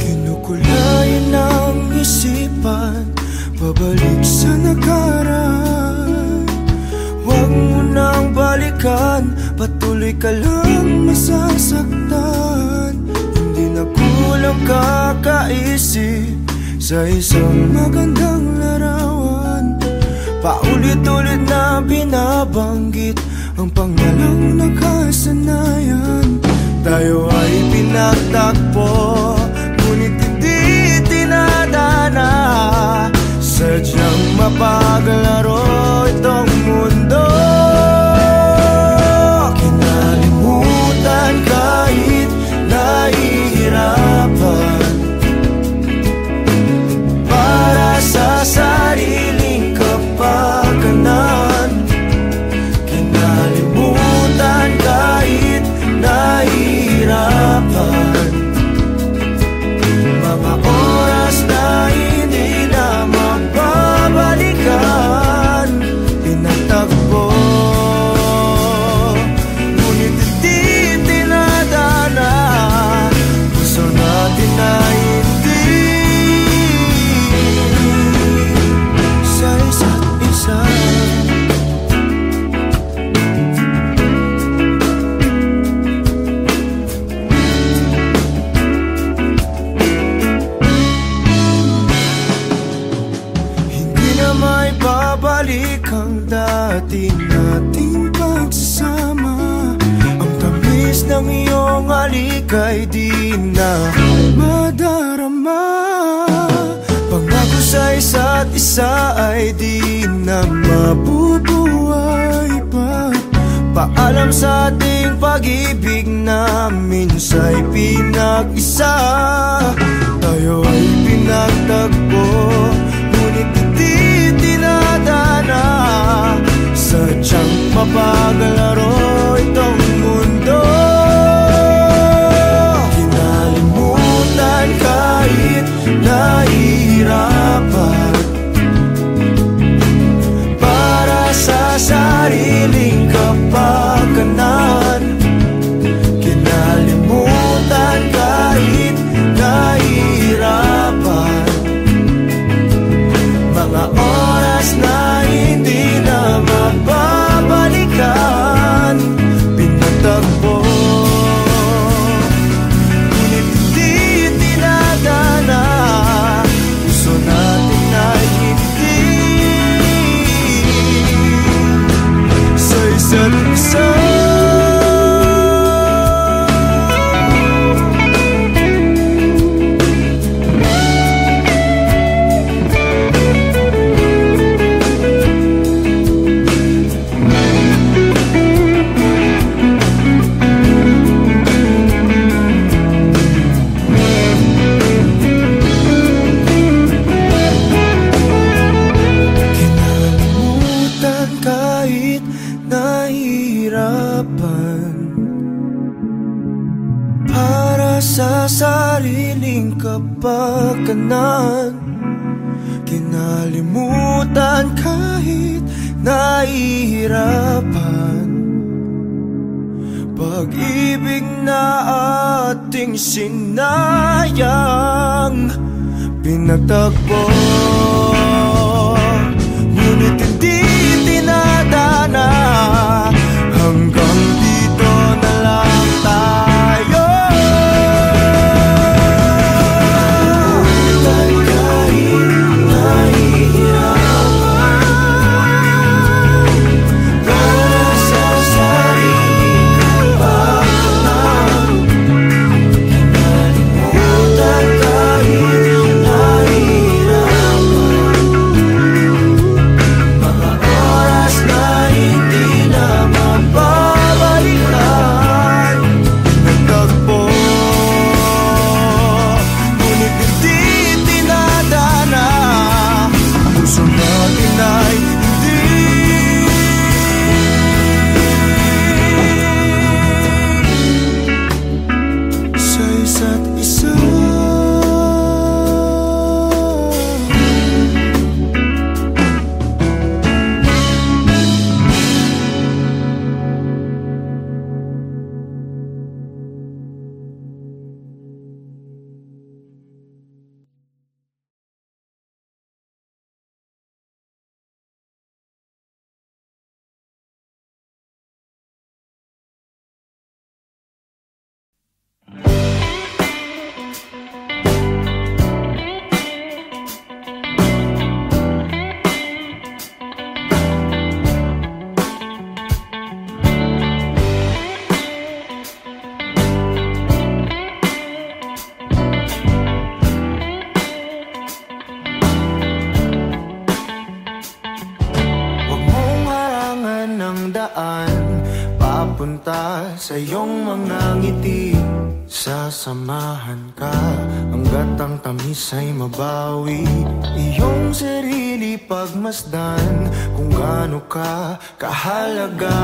Kinukulayan ng isipan, pabalik sa nakaraan. Huwag mo nang balikan, patuloy ka lang masasaktan. Hindi na kulang kakaisip sa isang magandang larawan. Paulit-ulit na binabanggit ang pangalang nakasanayan. Tayo ay pinagtagpo, ngunit hindi tinadana. Sadyang mapaglaro itong mundo. Kinalimutan kahit nahihirapan, para sa sariling kapakanan. Kinalimutan kahit nahihirapan, mga oras na hindi na mababalikan. Pinagtagpo, ngunit hindi tinadana. Gusto natin na hindi sa isa't isa. Babalik ang dati nating pagsasama. Ang tamis ng iyong halik ay di na madarama. Pangako sa isa't isa ay di na mabubuhay pa. Paalam sa ating pag-ibig na minsa'y pinag-isa. Tayo ay pinagtagpo, ngunit hindi tinadana. Sadyang mapaglaro itong mundo. Kinalimutan kahit nahihirapan, para sa sariling kapakanan. Kinalimutan kahit nahihirapan, mga oras na hindi na mababalikan. Pinagtagpo, ngunit hindi tinadana. Gusto natin na hindi sa isa't isa. Kahit nahihirapan, para sa sariling kapakanan. Kinalimutan kahit nahihirapan, pag-ibig na ating sinayang. Pinagtagpo, ngunit hindi tinadana. Hanggang dito na lang tayo. Kahit nahihirapan, para sa sariling kapakanan. Kinalimutan kahit nahihirapan, mga oras na hindi na mababalikan. iyong mga ngiti. Sasamahan ka hanggat ang tamis ay mabawi. Iyong sarili pagmasdan kung gaano ka kahalaga.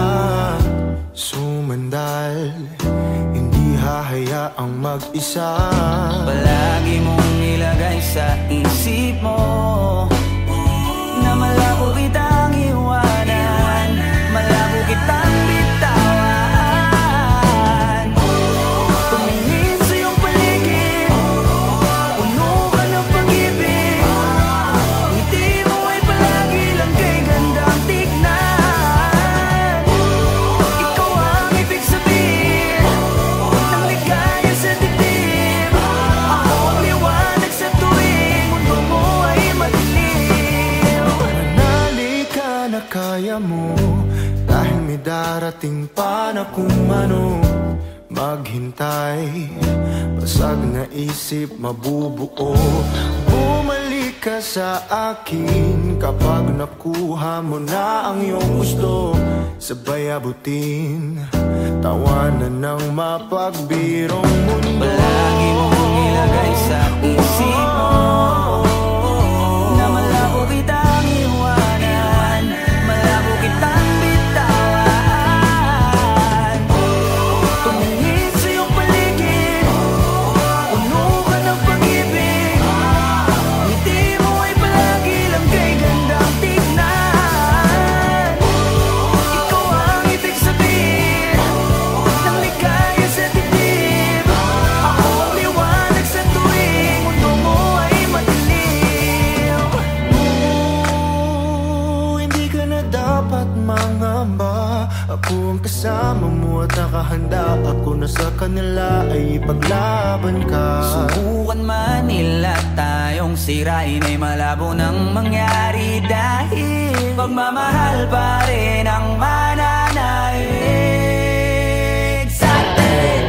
Sumandal, hindi hahayaang mag-isa. Palagi mong ilagay sa isip mo na malabo kitang iwanan, malabo kitang bitawan. Tumingin sa iyong paligid, puno ka ng pag-ibig. Ngiti mo ay palagi lang kay gandang tignan. Ikaw ang ibig sabihin ng ligaya sa dibdib. Ako ang liwanag sa tuwing mundo mo ay madilim. Manali ka na kaya mo, dahil may darating pa na kung ano. Maghintay, basag na isip mabubuo. Bumalik ka sa akin kapag nakuha mo na ang iyong gusto. Sabay abutin, tawanan ng mapagbirong mundo. Palagi mong ilagay sa isip mo na malabo kitang iwanan, malabo kitang bitawan. Tumingin sa iyong paligid, puno ka ng pag-ibig. Ngiti mo ay palagi lang kay gandang tignan. Ikaw ang ibig sabihin ng ligaya sa dibdib. Ako ang liwanag sa tuwing mundo mo ay madilim. Hindi ka na dapat mangamba. Ako ang kasama mo at nakahanda. Ako na sa kanila ay ipaglaban ka. Subukan man nila tayong sirain ay malabo nang mangyari, dahil pagmamahal pa rin ang mananaig sa atin.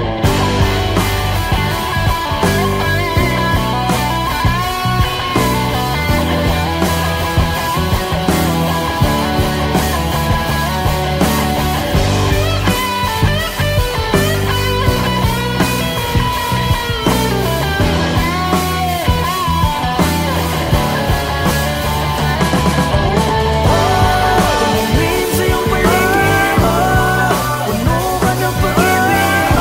Tumingin sa iyong paligid, puno ka ng pag-ibig.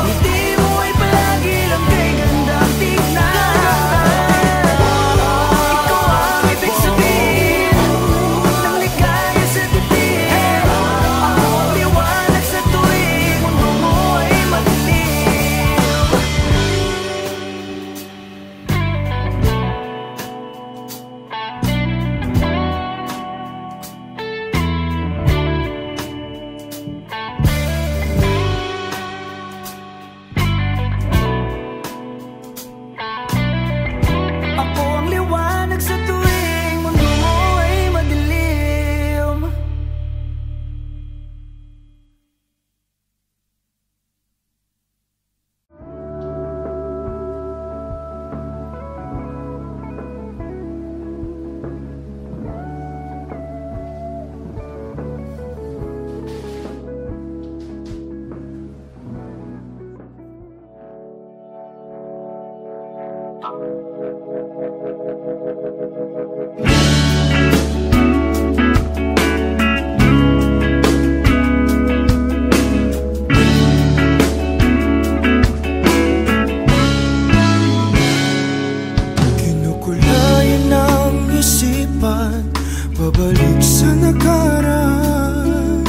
Ngiti mo ay palagi lang kay gandang tignan. Ikaw ang ibig sabihin ng ligaya sa dibdib. Ako ang liwanag sa tuwing mundo mo ay madilim. Ako ang liwanag sa tuwing mundo mo ay madilim. Kinukulayan ng isipan, babalik sa nakaraan.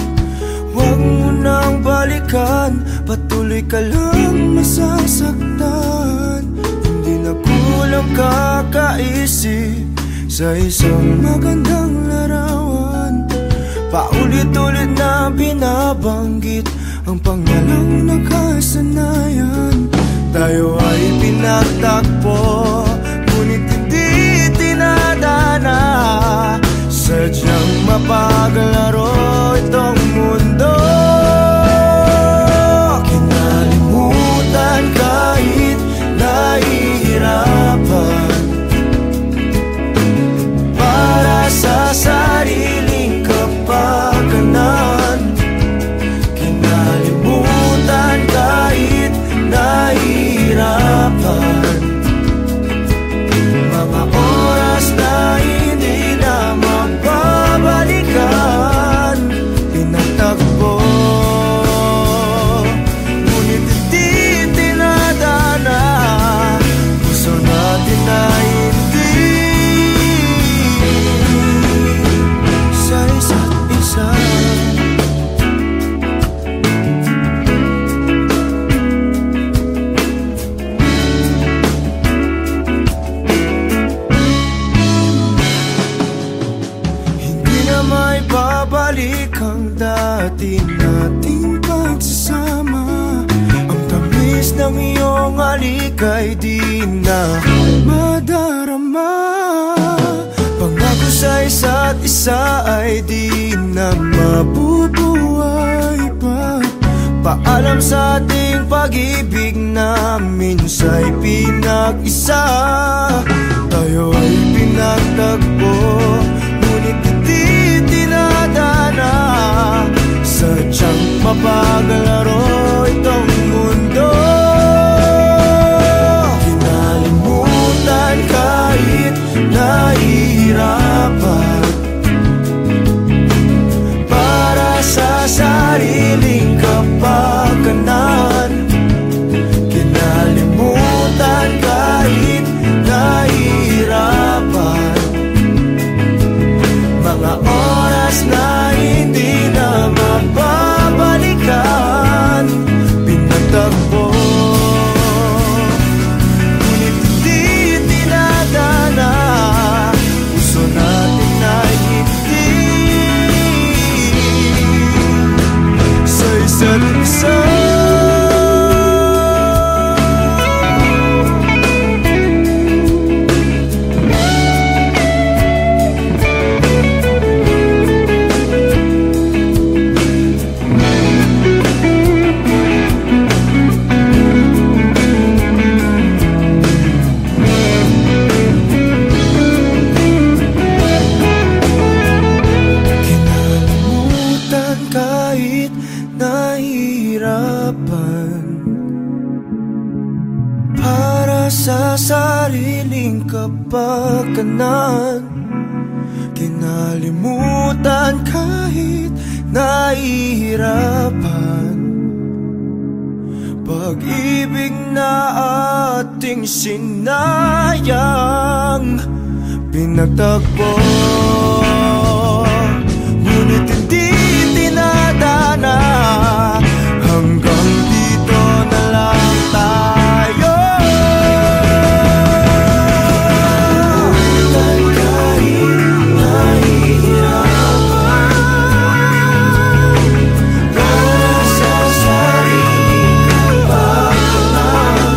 Huwag mo nang balikan, patuloy ka lang masasaktan. Hindi na kulang kakaisip sa isang magandang larawan. Paulit-ulit na binabanggit ang pangalang nakasanayan. Tayo ay pinagtagpo, ngunit hindi tinadana. Sadyang mapaglaro itong mundo. Kinalimutan kahit nahihirapan, para sa sariling kapakanan. Kinalimutan ang iyong halik ay di na madarama. Pangako sa isa't isa ay di na mabubuhay pa. Paalam sa ating pag-ibig na minsa'y pinag-isa. Tayo ay pinagtagpo, ngunit hindi tinadana. Sadyang mapagalaro itong mundo. Kinalimutan kahit nahihirapan, para sa sariling kapakanan. Kinalimutan kahit nahihirapan, mga oras na hindi na mababalikan. Pinatagpo, ngunit hindi tinadana. Puso natin ay hindi sa isa't isa. Para sa sariling kapakanan. Kinalimutan kahit nahihirapan, pag-ibig na ating sinayang. Pinagtagpo, ngunit hindi tinadana. Hanggang dito na lang tayo. Kahit nahihirapan, para sa sariling kapakanan.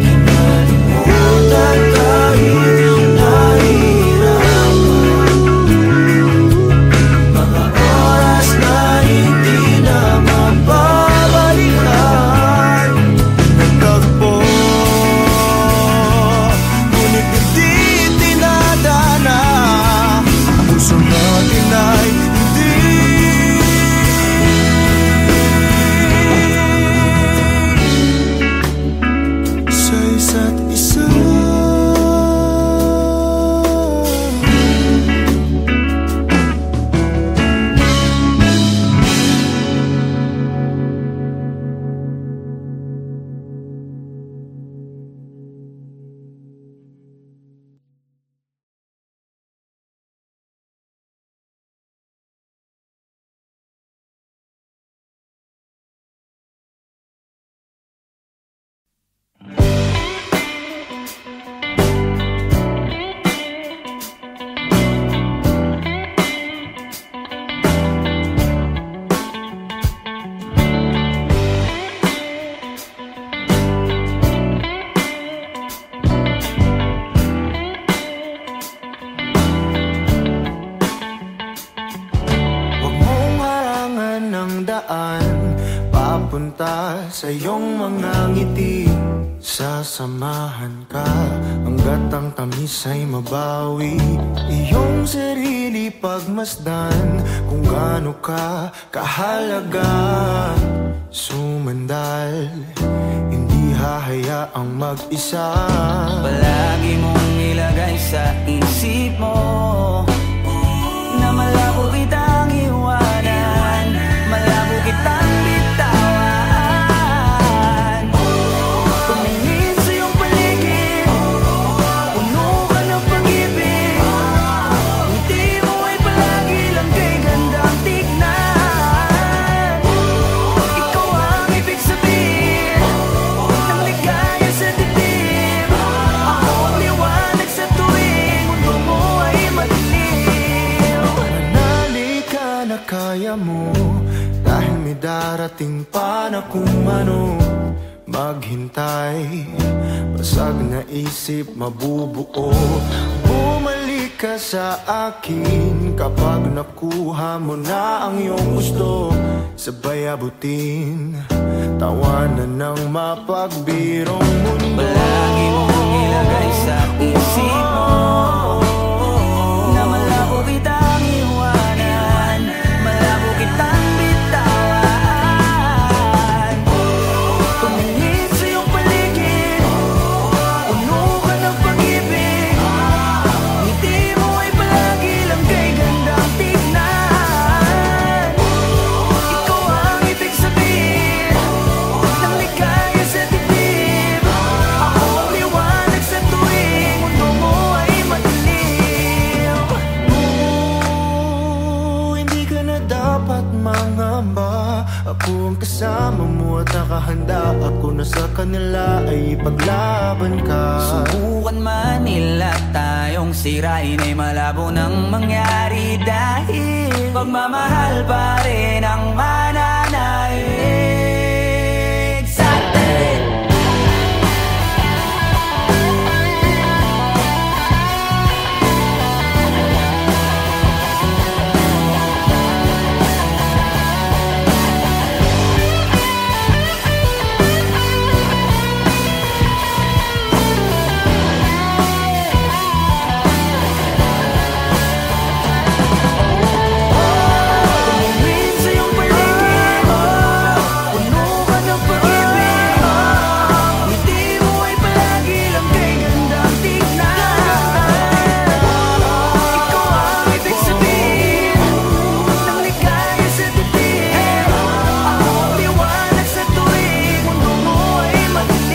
Kinalimutan kahit nahihirapan, mga oras na hindi na mababalikan. Nagtagpo, ngunit hindi tinadana. Puso natin ay hindi sa isa't isa. Huwag mong harangan ng daan papunta sa iyong mga ngiti. Sasamahan ka hanggat ang tamis ay mabawi. Iyong sarili pagmasdan kung gaano ka kahalaga. Sumandal, hindi hahayaang mag-isa. Palagi mong ilagay sa isip mo na malabo kitang iwanan, malabo kitang bitawan. Tumingin sa iyong paligid, puno ka ng pag-ibig. Ngiti mo ay palagi lang kay gandang tignan. Ikaw ang ibig sabihin ng ligaya sa dibdib. Ako ang liwanag sa tuwing mundo mo ay madilim. Manali ka na kaya mo, dahil may darating pa na kung ano. maghintay. Basag na isip mabubuo. Bumalik ka sa akin kapag nakuha mo na ang iyong gusto. Sabay abutin, tawanan ng mapagbirong mundo. Palagi mong ilagay sa isip mo na malabo kitang iwanan, malabo kitang bitawan. Tumingin sa iyong paligid, puno ka ng pag-ibig. Ngiti mo ay palagi lang kay gandang tignan. Ikaw ang ibig sabihin ng ligaya sa dibdib. Ako ang liwanag sa tuwing mundo mo ay madilim. Hindi ka na dapat mangamba. Ako ang kasama mo at nakahanda. Ako na sa kanila ay ipaglaban ka. Subukan man nila tayong sirain ay malabo nang mangyari. Dahil pagmamahal pa rin ang mananaig sa atin. Tumingin sa iyong paligid, puno ka ng pag-ibig. Ngiti mo ay palagi lang kay gandang tignan. Ikaw ang ibig sabihin ng ligaya sa dibdib. Ako ang liwanag sa tuwing mundo mo ay madilim.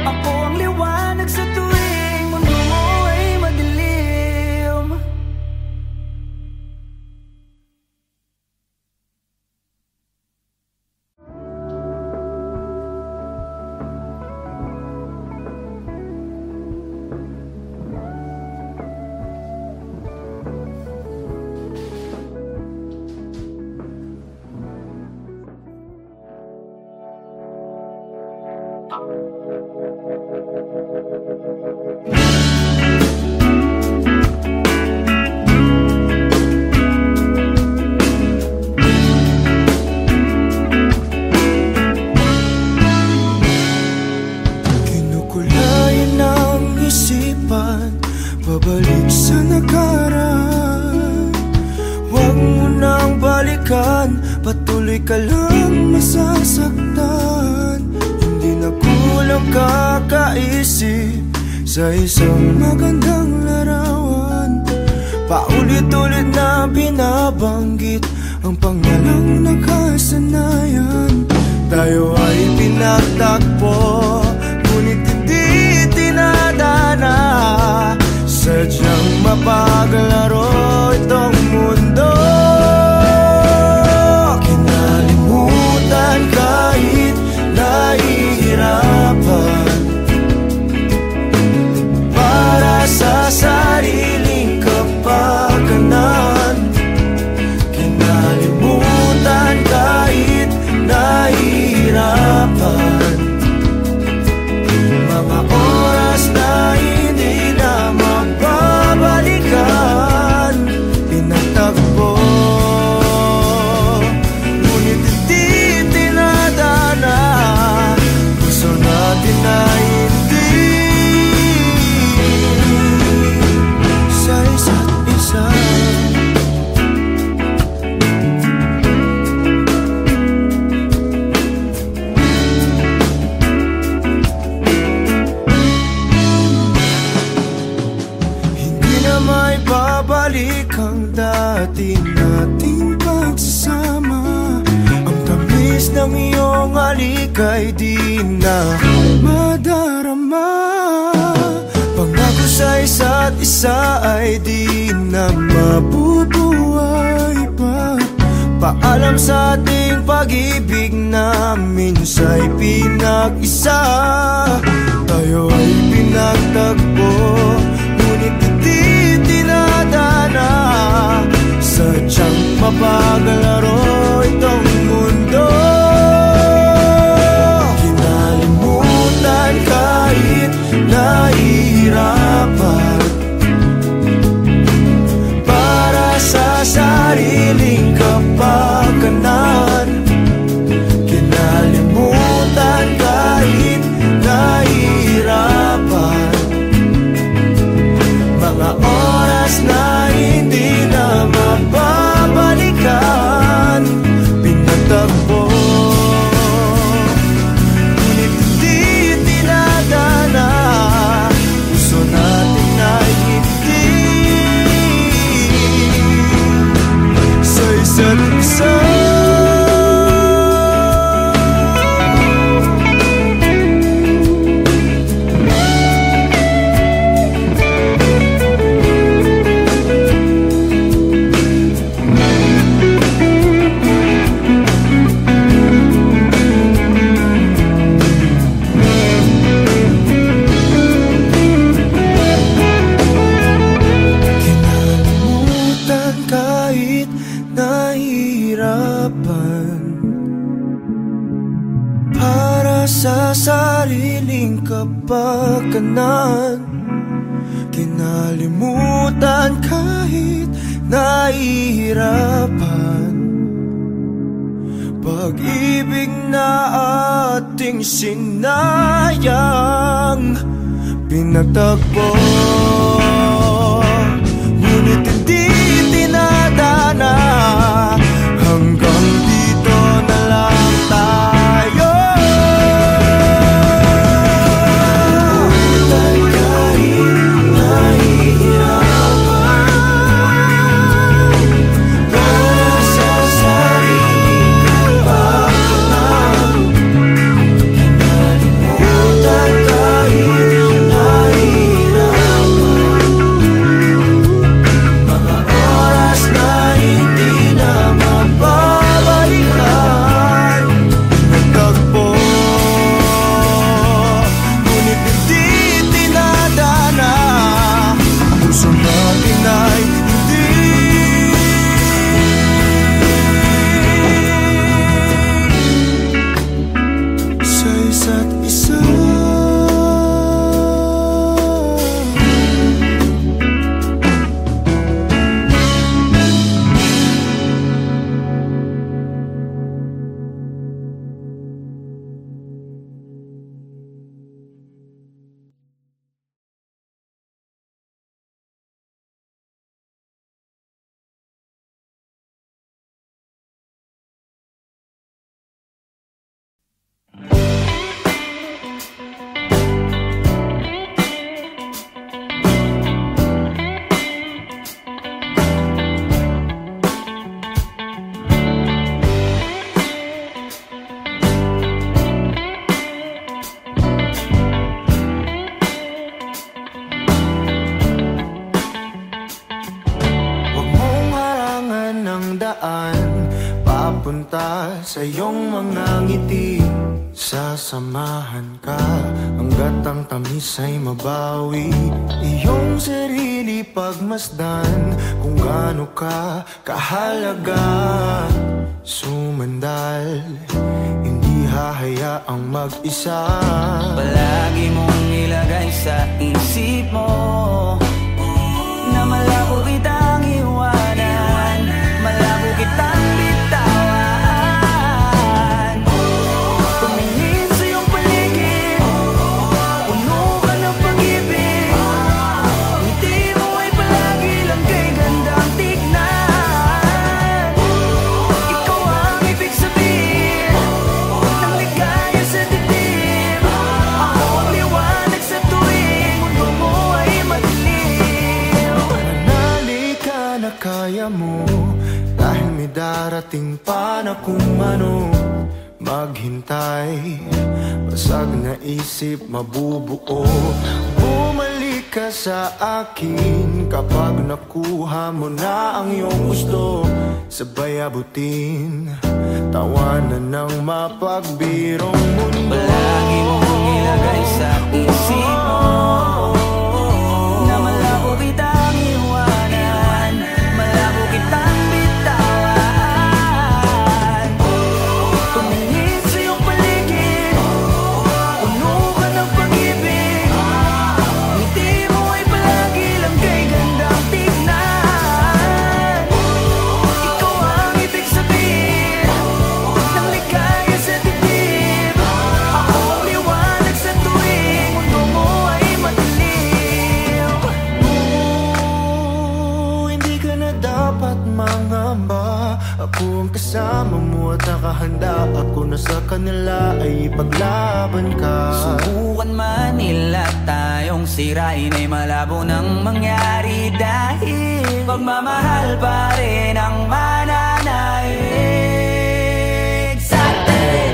Ako ang liwanag sa tuwing mundo mo ay madilim. Kinukulayan ng isipan, pabalik sa nakaraan. Huwag mo nang balikan, patuloy ka lang masasaktan. Hindi na kulang kakaisip sa isang magandang larawan. Paulit-ulit na binabanggit ang pangalang nakasanayan. Tayo ay pinagtagpo, ngunit hindi tinadana. Sadyang mapaglaro itong mundo. Kinalimutan kahit nahihirapan, para sa sariling kapakanan. Kinalimutan kahit nahihirapan, mga oras na hindi na mababalikan. Pinagtagpo, ngunit hindi tinadana. Gusto natin na hindi sa isa't isa. Hindi na may babalik ang dati nating pagsasama. Ang tamis ng iyong halik ay di na madarama. Pangako sa isa't isa ay di na mabubuhay pa. Paalam sa ating pag-ibig na minsa'y pinag-isa. Tayo ay pinagtagpo, ngunit hindi tinadana. Sadyang mapagalaro itong mundo. Kinalimutan kahit nahihirapan, para sa sariling kapakanan. Kinalimutan kahit nahihirapan, mga oras na hindi na mababalikan. Pinatagpo, ngunit hindi tinadana. Puso natin ay hindi sa isa't isa. Para sa sariling kapakanan. Kinalimutan kahit nahihirapan, pag-ibig na ating sinayang. Pinagtagpo, ngunit hindi tinadana. Hanggang dito na lang tayo. Kahit nahihirapan, para sa sariling kapakanan. Kinalimutan kahit nahihirapan, mga oras na hindi na mababalikan. Nagtagpo, ngunit hindi tinadana. Puso natin ay hindi sa isa't isa. Huwag mong harangan ng daan papunta sa iyong mga ngiti. Sasamahan ka hanggat ang tamis ay mabawi. Iyong sarili pagmasdan kung gaano ka kahalaga. Sumandal, hindi hahayaang mag-isa. Palagi mong ilagay sa isip mo na malabo kitang iwanan, malabo kitang bitawan. Tumingin sa iyong paligid, puno ka ng pag-ibig. Ngiti mo ay palagi lang kay gandang tignan. Ikaw ang ibig sabihin ng ligaya sa dibdib. Ako ang liwanag sa tuwing mundo mo ay madilim. Manali ka na kaya mo, dahil may darating pa na kung ano. Maghintay, basag na isip mabubuo. Bumalik ka sa akin kapag nakuha mo na ang iyong gusto. Sabay abutin, tawanan ng mapagbirong mundo. Palagi mong ilagay sa isip mo na malabo kitang iwanan, malabo kitang bitawan. Tumingin sa iyong paligid, puno ka ng pag-ibig. Ngiti mo ay palagi lang kay gandang tignan. Ikaw ang ibig sabihin ng ligaya sa dibdib. Ako ang liwanag sa tuwing mundo mo ay madilim. Hindi ka na dapat mangamba. Ako ang kasama mo at nakahanda. Ako na sa kanila ay ipaglaban ka. Subukan man nila tayong sirain ay malabo nang mangyari, dahil pagmamahal pa rin ang mananaig sa atin.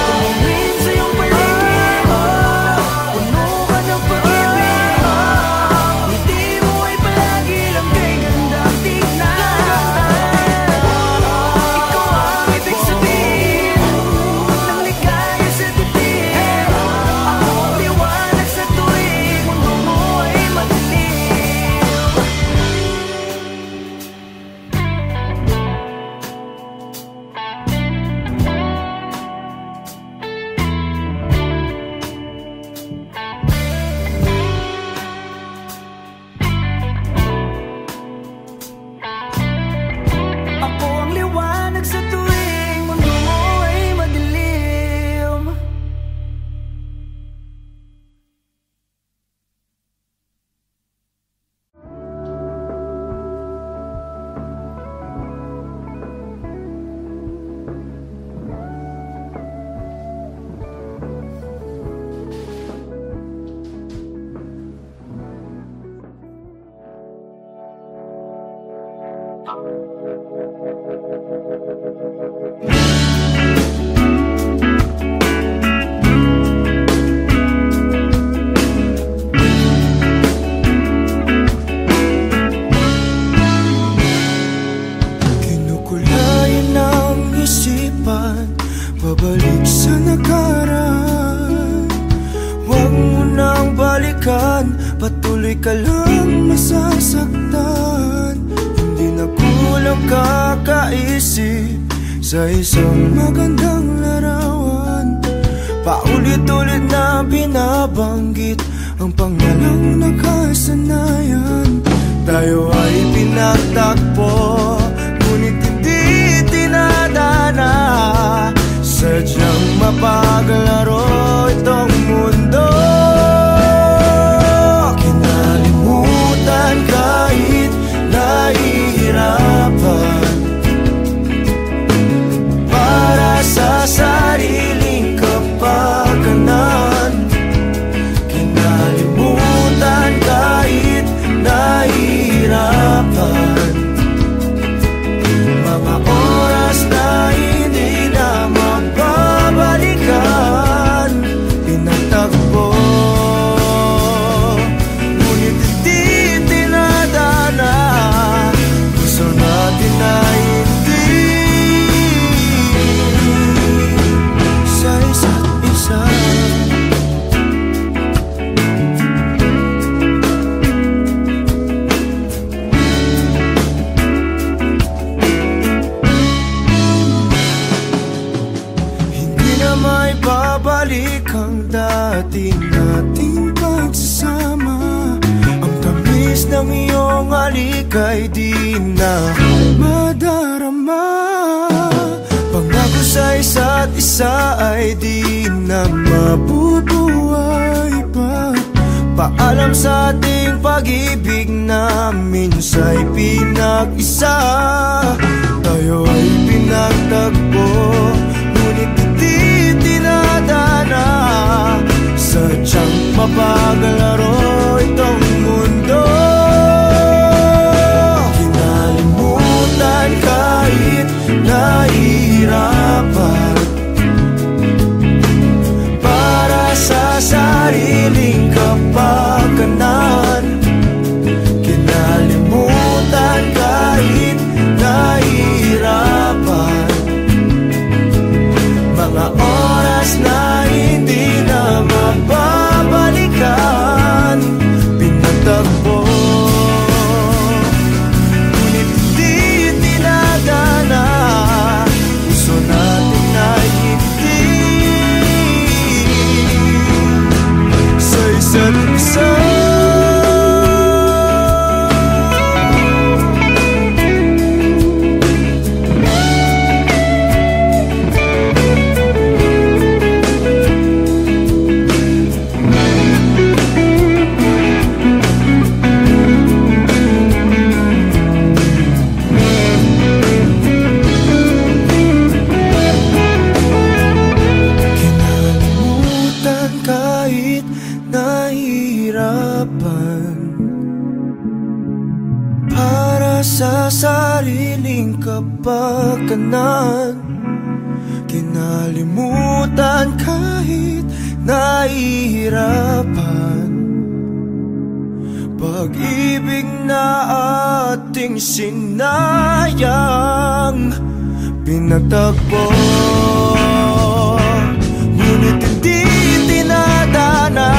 Tumingin sa iyong paligid, puno ka ng pag-ibig. Ngiti mo ay palagi lang kay gandang tignan. Ikaw ang ibig sabihin ng ligaya sa dibdib. Ako ang liwanag sa tuwing mundo mo ay madilim. Ako ang liwanag sa tuwing mundo mo ay madilim. Kinukulayan ang isipan, pabalik sa nakaraan. Huwag mo nang balikan, patuloy ka lang masasaktan. Hindi na kulang kakaisip sa isang magandang larawan. Paulit-ulit na binabanggit ang pangalang nakasanayan. Tayo ay pinagtagpo, ngunit hindi tinadana. Sadyang mapaglaro itong mundo. Kinalimutan kahit nahihirapan para sa sariling kapakanan. Kinalimutan kahit nahihirapan mga oras na hindi na mababalikan. Pinagtagpo, ngunit hindi tinadana. Gusto natin na hindi sa isa't isa. Babalik ang dati nating pagsasama. Ang tamis ng iyong halik ay di na madarama. Pangako sa isa't isa ay di na mabubuhay pa. Paalam sa ating pag-ibig na minsa'y pinag-isa. Tayo ay pinagtagpo, ngunit hindi tinadana. Sadyang mapagalaro itong mundo. Kinalimutan kahit nahihirapan, para sa sariling kapakanan. Kinalimutan kahit nahihirapan, mga oras na hindi na mababalikan. Pinatagpo, ngunit di tinadana. Puso natin ay hindi sa isa't isa. Para sa sariling kapakanan. Kinalimutan kahit nahihirapan, pag-ibig na ating sinayang. Pinagtagpo, ngunit hindi tinadana.